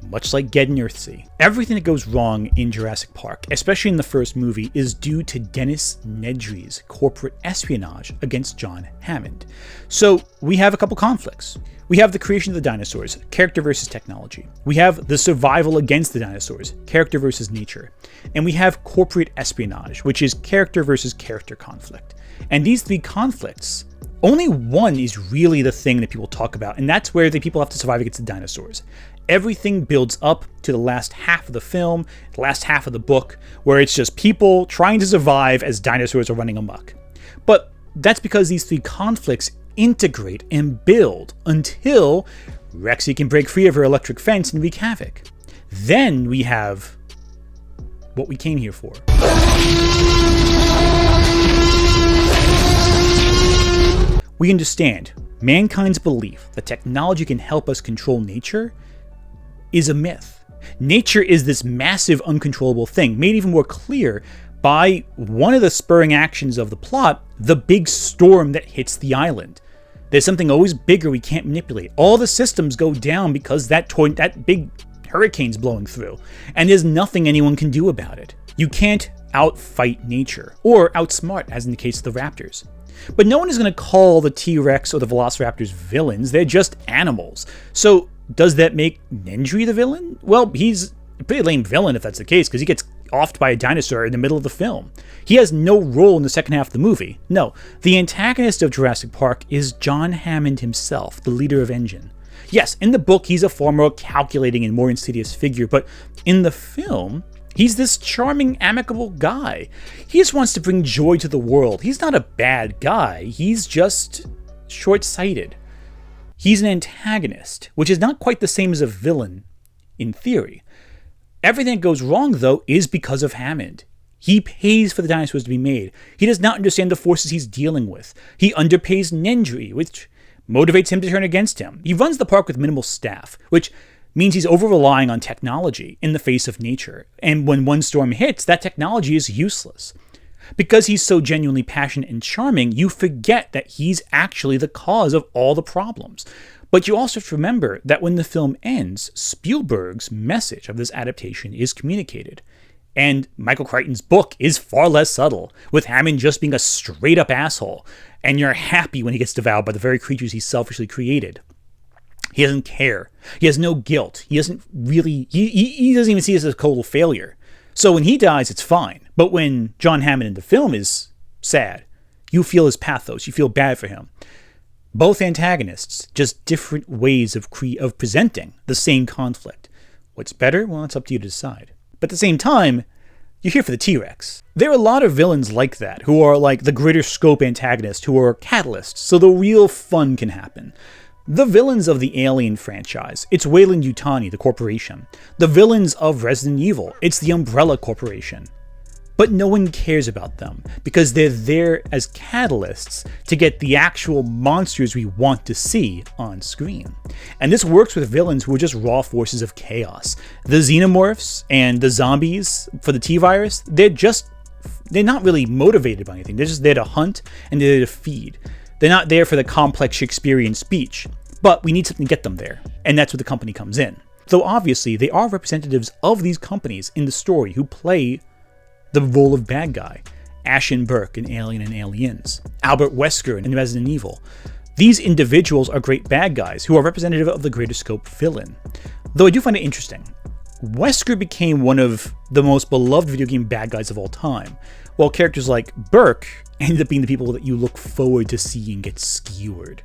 much like Ged and Earthsea, everything that goes wrong in Jurassic Park, especially in the first movie, is due to Dennis Nedry's corporate espionage against John Hammond. So we have a couple conflicts. We have the creation of the dinosaurs, character versus technology. We have the survival against the dinosaurs, character versus nature. And we have corporate espionage, which is character versus character conflict. And these three conflicts, only one is really the thing that people talk about, and that's where the people have to survive against the dinosaurs. Everything builds up to the last half of the film, the last half of the book, where it's just people trying to survive as dinosaurs are running amok. But that's because these three conflicts integrate and build until Rexy can break free of her electric fence and wreak havoc. Then we have what we came here for. We understand mankind's belief that technology can help us control nature is a myth. Nature is this massive, uncontrollable thing, made even more clear by one of the spurring actions of the plot, the big storm that hits the island. There's something always bigger we can't manipulate. All the systems go down because that big hurricane's blowing through, and there's nothing anyone can do about it. You can't outfight nature, or outsmart, as in the case of the raptors. But no one is going to call the T-Rex or the Velociraptors villains, they're just animals. So does that make Nedry the villain? Well, he's a pretty lame villain if that's the case, because he gets offed by a dinosaur in the middle of the film. He has no role in the second half of the movie. No, the antagonist of Jurassic Park is John Hammond himself, the leader of InGen. Yes, in the book he's a far more calculating and more insidious figure, but in the film, he's this charming, amicable guy. He just wants to bring joy to the world. He's not a bad guy, he's just short-sighted. He's an antagonist, which is not quite the same as a villain, in theory. Everything that goes wrong, though, is because of Hammond. He pays for the dinosaurs to be made. He does not understand the forces he's dealing with. He underpays Nedry, which motivates him to turn against him. He runs the park with minimal staff, which means he's over-relying on technology in the face of nature. And when one storm hits, that technology is useless. Because he's so genuinely passionate and charming, you forget that he's actually the cause of all the problems. But you also have to remember that when the film ends, Spielberg's message of this adaptation is communicated. And Michael Crichton's book is far less subtle, with Hammond just being a straight-up asshole, and you're happy when he gets devoured by the very creatures he selfishly created. He doesn't care. He has no guilt. He doesn't really... He doesn't even see this as a total failure. So when he dies, it's fine. But when John Hammond in the film is sad, you feel his pathos. You feel bad for him. Both antagonists, just different ways of presenting the same conflict. What's better? Well, it's up to you to decide. But at the same time, you're here for the T-Rex. There are a lot of villains like that, who are like the greater scope antagonists, who are catalysts, so the real fun can happen. The villains of the Alien franchise, it's Weyland-Yutani, the corporation. The villains of Resident Evil, it's the Umbrella Corporation. But no one cares about them, because they're there as catalysts to get the actual monsters we want to see on screen. And this works with villains who are just raw forces of chaos. The Xenomorphs and the zombies for the T-Virus, they're not really motivated by anything. They're just there to hunt and they're there to feed. They're not there for the complex Shakespearean speech, but we need something to get them there, and that's where the company comes in. Though obviously, they are representatives of these companies in the story who play the role of bad guy. Ashton Burke in Alien and Aliens, Albert Wesker in Resident Evil. These individuals are great bad guys who are representative of the greater scope villain. Though I do find it interesting, Wesker became one of the most beloved video game bad guys of all time, while characters like Burke ended up being the people that you look forward to seeing get skewered.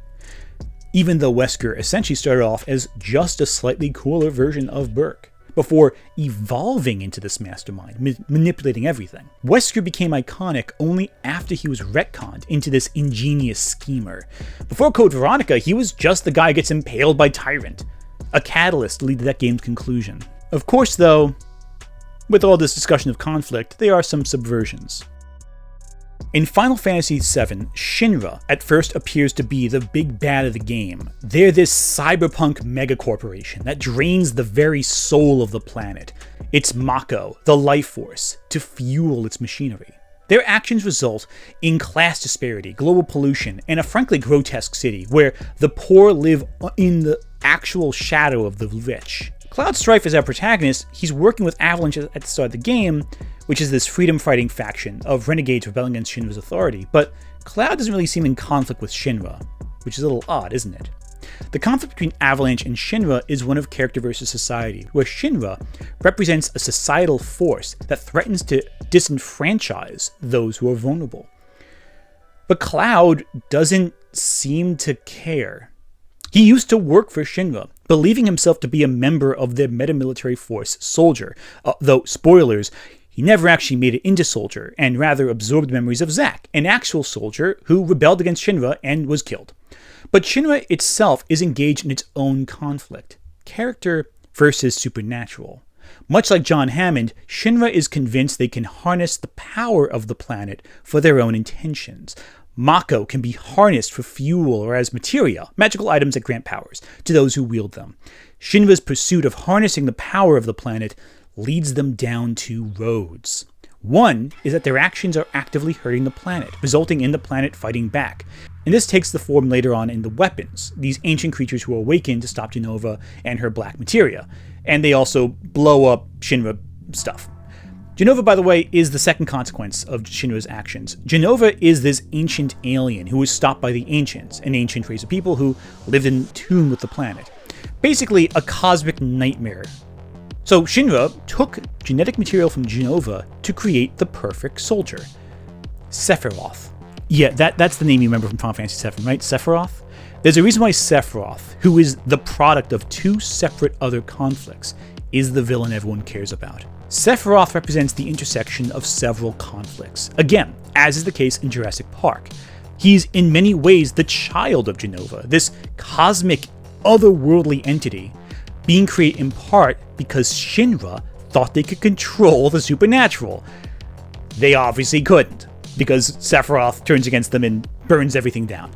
Even though Wesker essentially started off as just a slightly cooler version of Burke, before evolving into this mastermind, manipulating everything. Wesker became iconic only after he was retconned into this ingenious schemer. Before Code Veronica, he was just the guy who gets impaled by Tyrant, a catalyst to lead to that game's conclusion. Of course, though, with all this discussion of conflict, there are some subversions. In Final Fantasy VII, Shinra at first appears to be the big bad of the game. They're this cyberpunk megacorporation that drains the very soul of the planet, its Mako, the life force, to fuel its machinery. Their actions result in class disparity, global pollution, and a frankly grotesque city where the poor live in the actual shadow of the rich. Cloud Strife is our protagonist. He's working with Avalanche at the start of the game, which is this freedom-fighting faction of renegades rebelling against Shinra's authority, but Cloud doesn't really seem in conflict with Shinra, which is a little odd, isn't it? The conflict between Avalanche and Shinra is one of character versus society, where Shinra represents a societal force that threatens to disenfranchise those who are vulnerable. But Cloud doesn't seem to care. He used to work for Shinra, believing himself to be a member of their metamilitary force, Soldier, though, spoilers, he never actually made it into Soldier, and rather absorbed memories of Zack, an actual soldier who rebelled against Shinra and was killed. But Shinra itself is engaged in its own conflict, character versus supernatural. Much like John Hammond, Shinra is convinced they can harness the power of the planet for their own intentions. Mako can be harnessed for fuel or as materia, magical items that grant powers, to those who wield them. Shinra's pursuit of harnessing the power of the planet leads them down two roads. One is that their actions are actively hurting the planet, resulting in the planet fighting back. And this takes the form later on in the weapons, these ancient creatures who awaken to stop Jenova and her black materia. And they also blow up Shinra stuff. Jenova, by the way, is the second consequence of Shinra's actions. Jenova is this ancient alien who was stopped by the Ancients, an ancient race of people who lived in tune with the planet. Basically, a cosmic nightmare. So Shinra took genetic material from Jenova to create the perfect soldier. Sephiroth. Yeah, that's the name you remember from Final Fantasy VII, right? Sephiroth? There's a reason why Sephiroth, who is the product of two separate other conflicts, is the villain everyone cares about. Sephiroth represents the intersection of several conflicts. Again, as is the case in Jurassic Park. He's in many ways the child of Jenova, this cosmic, otherworldly entity, being created in part because Shinra thought they could control the supernatural. They obviously couldn't, because Sephiroth turns against them and burns everything down.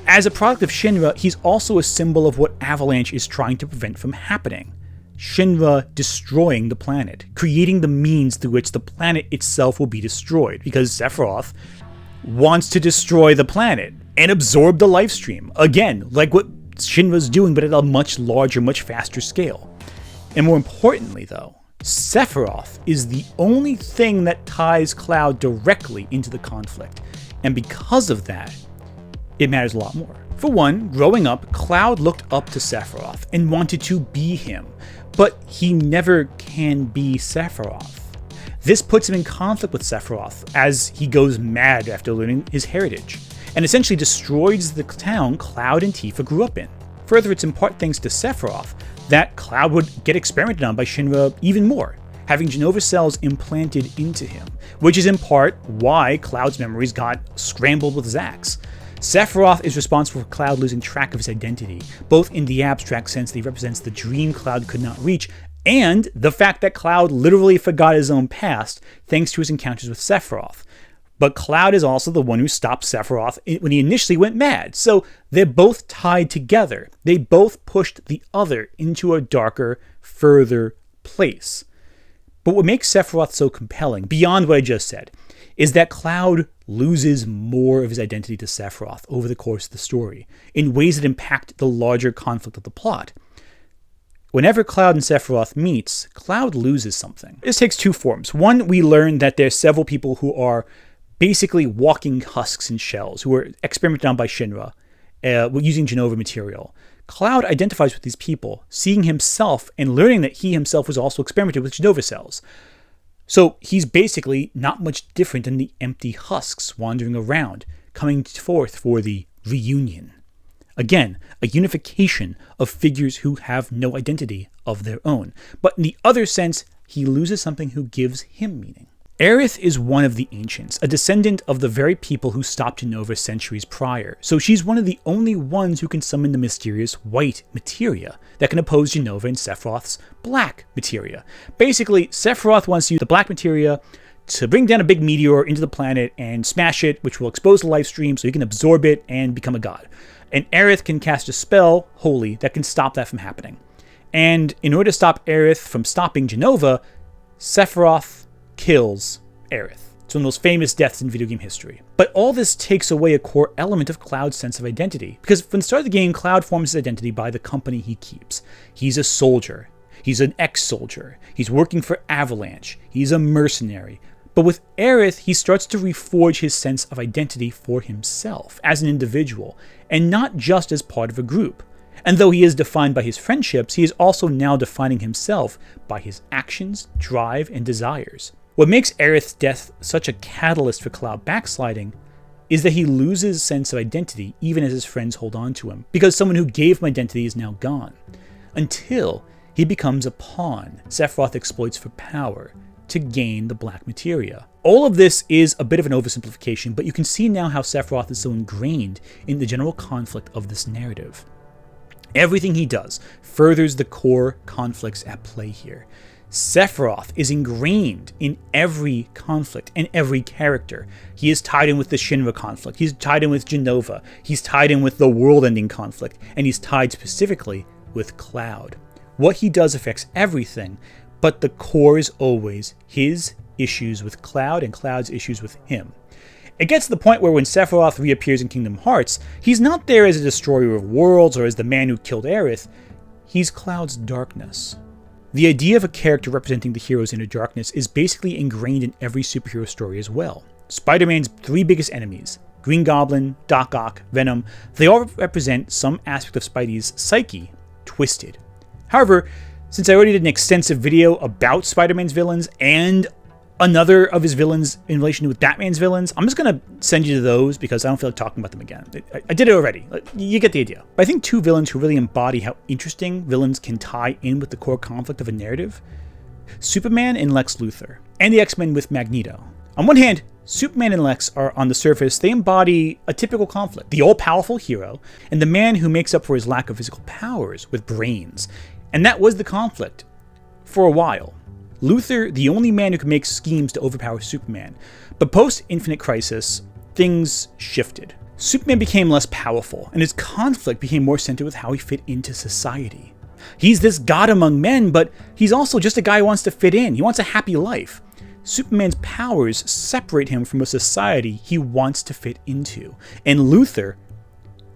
As a product of Shinra, he's also a symbol of what Avalanche is trying to prevent from happening. Shinra destroying the planet, creating the means through which the planet itself will be destroyed, because Sephiroth wants to destroy the planet and absorb the life stream. Again, like what Shinra's doing, but at a much larger, much faster scale. And more importantly, though, Sephiroth is the only thing that ties Cloud directly into the conflict. And because of that, it matters a lot more. For one, growing up, Cloud looked up to Sephiroth and wanted to be him, but he never can be Sephiroth. This puts him in conflict with Sephiroth as he goes mad after learning his heritage, and essentially destroys the town Cloud and Tifa grew up in. Further, it's in part thanks to Sephiroth that Cloud would get experimented on by Shinra even more, having Jenova cells implanted into him, which is in part why Cloud's memories got scrambled with Zack's. Sephiroth is responsible for Cloud losing track of his identity, both in the abstract sense that he represents the dream Cloud could not reach, and the fact that Cloud literally forgot his own past thanks to his encounters with Sephiroth. But Cloud is also the one who stopped Sephiroth when he initially went mad, so they're both tied together. They both pushed the other into a darker, further place. But what makes Sephiroth so compelling, beyond what I just said, is that Cloud loses more of his identity to Sephiroth over the course of the story, in ways that impact the larger conflict of the plot. Whenever Cloud and Sephiroth meets, Cloud loses something. This takes two forms. One, we learn that there's several people who are basically walking husks and shells, who are experimented on by Shinra, using Jenova material. Cloud identifies with these people, seeing himself and learning that he himself was also experimented with Jenova cells. So he's basically not much different than the empty husks wandering around, coming forth for the reunion. Again, a unification of figures who have no identity of their own. But in the other sense, he loses something who gives him meaning. Aerith is one of the Ancients, a descendant of the very people who stopped Jenova centuries prior, so she's one of the only ones who can summon the mysterious white materia that can oppose Jenova and Sephiroth's black materia. Basically, Sephiroth wants to use the black materia to bring down a big meteor into the planet and smash it, which will expose the life stream so he can absorb it and become a god. And Aerith can cast a spell, Holy, that can stop that from happening. And in order to stop Aerith from stopping Jenova, Sephiroth kills Aerith. It's one of the most famous deaths in video game history. But all this takes away a core element of Cloud's sense of identity. Because from the start of the game, Cloud forms his identity by the company he keeps. He's a soldier. He's an ex-soldier. He's working for Avalanche. He's a mercenary. But with Aerith, he starts to reforge his sense of identity for himself, as an individual, and not just as part of a group. And though he is defined by his friendships, he is also now defining himself by his actions, drive, and desires. What makes Aerith's death such a catalyst for Cloud backsliding is that he loses sense of identity even as his friends hold on to him, because someone who gave him identity is now gone. Until he becomes a pawn Sephiroth exploits for power to gain the black materia. All of this is a bit of an oversimplification, but you can see now how Sephiroth is so ingrained in the general conflict of this narrative. Everything he does furthers the core conflicts at play here. Sephiroth is ingrained in every conflict and every character. He is tied in with the Shinra conflict, he's tied in with Jenova, he's tied in with the world-ending conflict, and he's tied specifically with Cloud. What he does affects everything, but the core is always his issues with Cloud and Cloud's issues with him. It gets to the point where when Sephiroth reappears in Kingdom Hearts, he's not there as a destroyer of worlds or as the man who killed Aerith, he's Cloud's darkness. The idea of a character representing the hero's inner darkness is basically ingrained in every superhero story as well. Spider-Man's 3 biggest enemies, Green Goblin, Doc Ock, Venom, they all represent some aspect of Spidey's psyche, twisted. However, since I already did an extensive video about Spider-Man's villains and another of his villains in relation with Batman's villains, I'm just going to send you to those because I don't feel like talking about them again. I did it already. You get the idea. But I think 2 villains who really embody how interesting villains can tie in with the core conflict of a narrative: Superman and Lex Luthor, and the X-Men with Magneto. On one hand, Superman and Lex are, on the surface, they embody a typical conflict. The all-powerful hero and the man who makes up for his lack of physical powers with brains. And that was the conflict for a while. Luthor, the only man who could make schemes to overpower Superman. But post-Infinite Crisis, things shifted. Superman became less powerful, and his conflict became more centered with how he fit into society. He's this god among men, but he's also just a guy who wants to fit in. He wants a happy life. Superman's powers separate him from a society he wants to fit into. And Luthor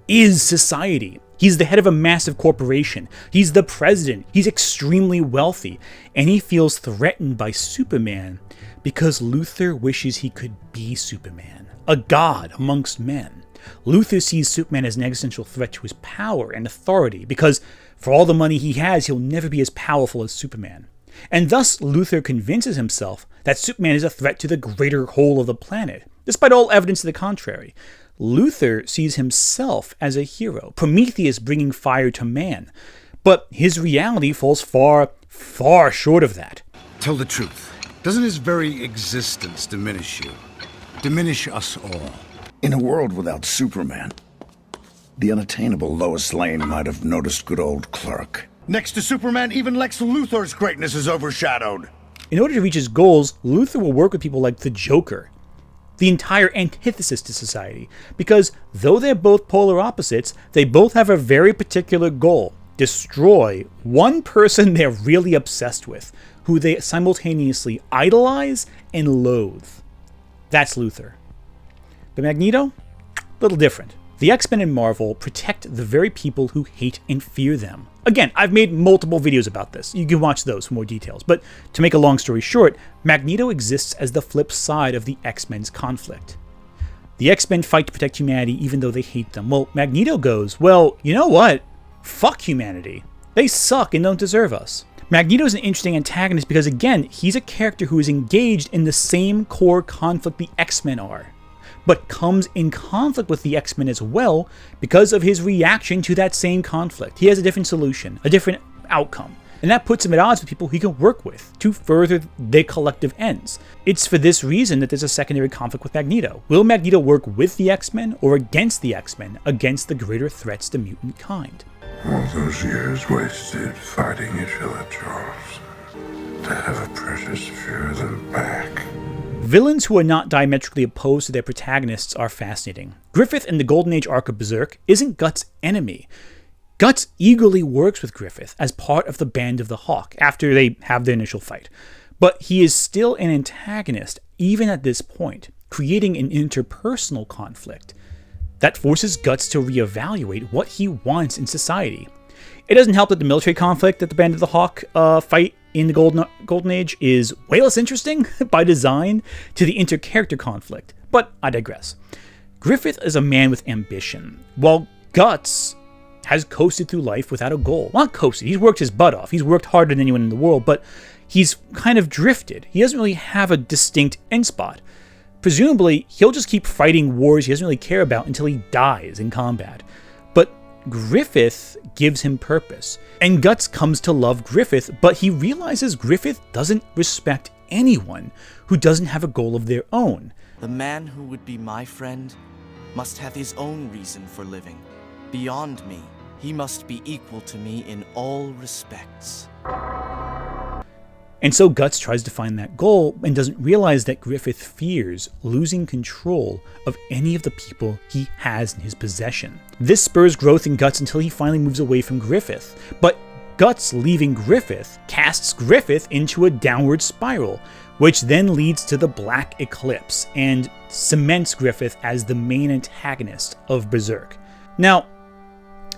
is society. He's the head of a massive corporation. He's the president. He's extremely wealthy. And he feels threatened by Superman because Luthor wishes he could be Superman, a god amongst men. Luthor sees Superman as an existential threat to his power and authority because for all the money he has, he'll never be as powerful as Superman. And thus, Luthor convinces himself that Superman is a threat to the greater whole of the planet, despite all evidence to the contrary. Luthor sees himself as a hero, Prometheus bringing fire to man, but his reality falls far, far short of that. Tell the truth. Doesn't his very existence diminish you? Diminish us all? In a world without Superman, the unattainable Lois Lane might have noticed good old Clark. Next to Superman, even Lex Luthor's greatness is overshadowed. In order to reach his goals, Luthor will work with people like the Joker, the entire antithesis to society, because though they're both polar opposites, they both have a very particular goal: destroy one person they're really obsessed with, who they simultaneously idolize and loathe. That's Luthor. But Magneto? A little different. The X-Men and Marvel protect the very people who hate and fear them. Again, I've made multiple videos about this. You can watch those for more details. But to make a long story short, Magneto exists as the flip side of the X-Men's conflict. The X-Men fight to protect humanity even though they hate them. Well, Magneto goes, well, you know what? Fuck humanity. They suck and don't deserve us. Magneto is an interesting antagonist because, again, he's a character who is engaged in the same core conflict the X-Men are, but comes in conflict with the X-Men as well because of his reaction to that same conflict. He has a different solution, a different outcome, and that puts him at odds with people he can work with to further their collective ends. It's for this reason that there's a secondary conflict with Magneto. Will Magneto work with the X-Men or against the X-Men, against the greater threats to mutant kind? All those years wasted fighting each other, Charles. To have a precious few of them back Villains who are not diametrically opposed to their protagonists are fascinating. Griffith in the Golden Age arc of Berserk isn't Guts' enemy. Guts eagerly works with Griffith as part of the Band of the Hawk after they have their initial fight. But he is still an antagonist even at this point, creating an interpersonal conflict that forces Guts to reevaluate what he wants in society. It doesn't help that the military conflict that the Band of the Hawk fight in the Golden Age is way less interesting by design to the inter-character conflict, but I digress. Griffith is a man with ambition, while Guts has coasted through life without a goal. Well, not coasted, he's worked his butt off. He's worked harder than anyone in the world, but he's kind of drifted. He doesn't really have a distinct end spot. Presumably, he'll just keep fighting wars he doesn't really care about until he dies in combat. But Griffith gives him purpose, and Guts comes to love Griffith, but he realizes Griffith doesn't respect anyone who doesn't have a goal of their own. The man who would be my friend must have his own reason for living. Beyond me, he must be equal to me in all respects. And so Guts tries to find that goal and doesn't realize that Griffith fears losing control of any of the people he has in his possession. This spurs growth in Guts until he finally moves away from Griffith. But Guts leaving Griffith casts Griffith into a downward spiral, which then leads to the Black Eclipse and cements Griffith as the main antagonist of Berserk. Now,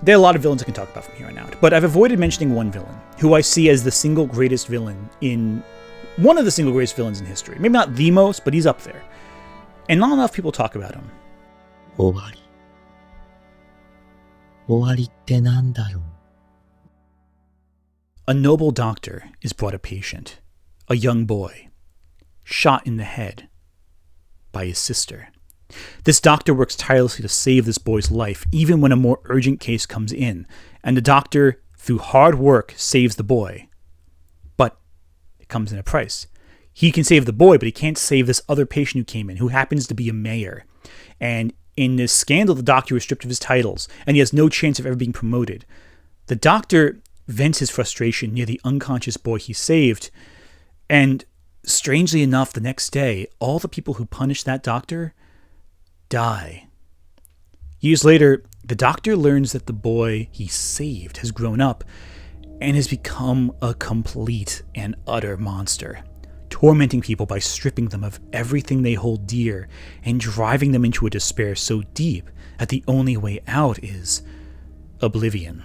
there are a lot of villains I can talk about from here on out, but I've avoided mentioning one villain, who I see as the single greatest villain in... one of the single greatest villains in history. Maybe not the most, but he's up there. And not enough people talk about him. 終わり。終わりってなんだろう? A noble doctor is brought a patient, a young boy, shot in the head by his sister. This doctor works tirelessly to save this boy's life, even when a more urgent case comes in, and the doctor, through hard work, saves the boy. But it comes in a price. He can save the boy, but he can't save this other patient who came in, who happens to be a mayor. And in this scandal, the doctor is stripped of his titles, and he has no chance of ever being promoted. The doctor vents his frustration near the unconscious boy he saved, and strangely enough, the next day, all the people who punished that doctor die. Years later, the doctor learns that the boy he saved has grown up and has become a complete and utter monster, tormenting people by stripping them of everything they hold dear and driving them into a despair so deep that the only way out is oblivion.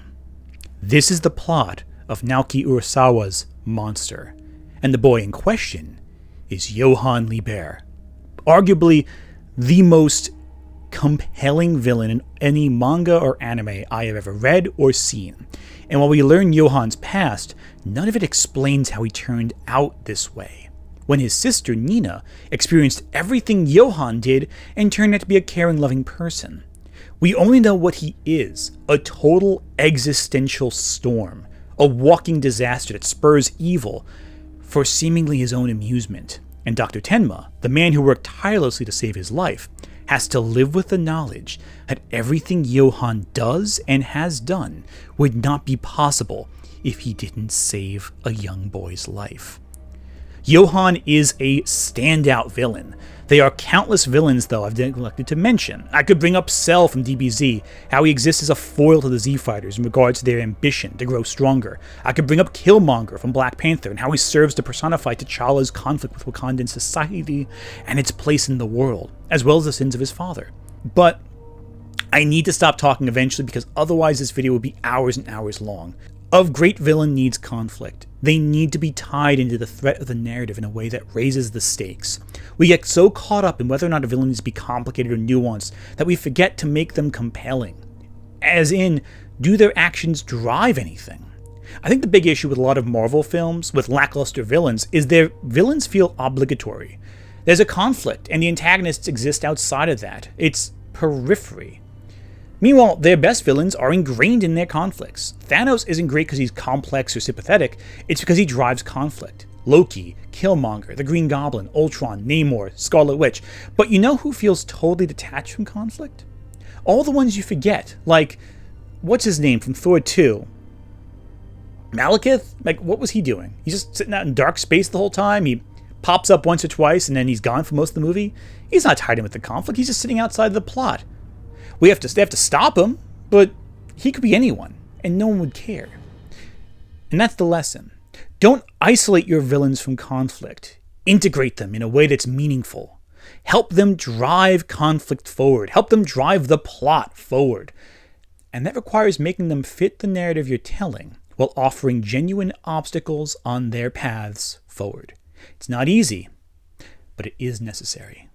This is the plot of Naoki Urasawa's Monster, and the boy in question is Johann Liebherr, arguably the most compelling villain in any manga or anime I have ever read or seen. And while we learn Johann's past, none of it explains how he turned out this way, when his sister Nina experienced everything Johann did and turned out to be a caring, loving person. We only know what he is, a total existential storm, a walking disaster that spurs evil for seemingly his own amusement. And Dr. Tenma, the man who worked tirelessly to save his life, has to live with the knowledge that everything Johann does and has done would not be possible if he didn't save a young boy's life. Johann is a standout villain. There are countless villains, though, I've neglected to mention. I could bring up Cell from DBZ, how he exists as a foil to the Z-Fighters in regards to their ambition to grow stronger. I could bring up Killmonger from Black Panther and how he serves to personify T'Challa's conflict with Wakandan society and its place in the world, as well as the sins of his father. But I need to stop talking eventually because otherwise this video would be hours and hours long. A great villain needs conflict. They need to be tied into the threat of the narrative in a way that raises the stakes. We get so caught up in whether or not a villain needs to be complicated or nuanced that we forget to make them compelling. As in, do their actions drive anything? I think the big issue with a lot of Marvel films with lackluster villains is their villains feel obligatory. There's a conflict, and the antagonists exist outside of that. It's periphery. Meanwhile, their best villains are ingrained in their conflicts. Thanos isn't great because he's complex or sympathetic, it's because he drives conflict. Loki, Killmonger, the Green Goblin, Ultron, Namor, Scarlet Witch. But you know who feels totally detached from conflict? All the ones you forget, like, what's his name from Thor 2? Malekith? Like, what was he doing? He's just sitting out in dark space the whole time? He pops up once or twice and then he's gone for most of the movie, he's not tied in with the conflict. He's just sitting outside the plot. They have to stop him, but he could be anyone, and no one would care. And that's the lesson. Don't isolate your villains from conflict. Integrate them in a way that's meaningful. Help them drive conflict forward. Help them drive the plot forward. And that requires making them fit the narrative you're telling while offering genuine obstacles on their paths forward. It's not easy, but it is necessary.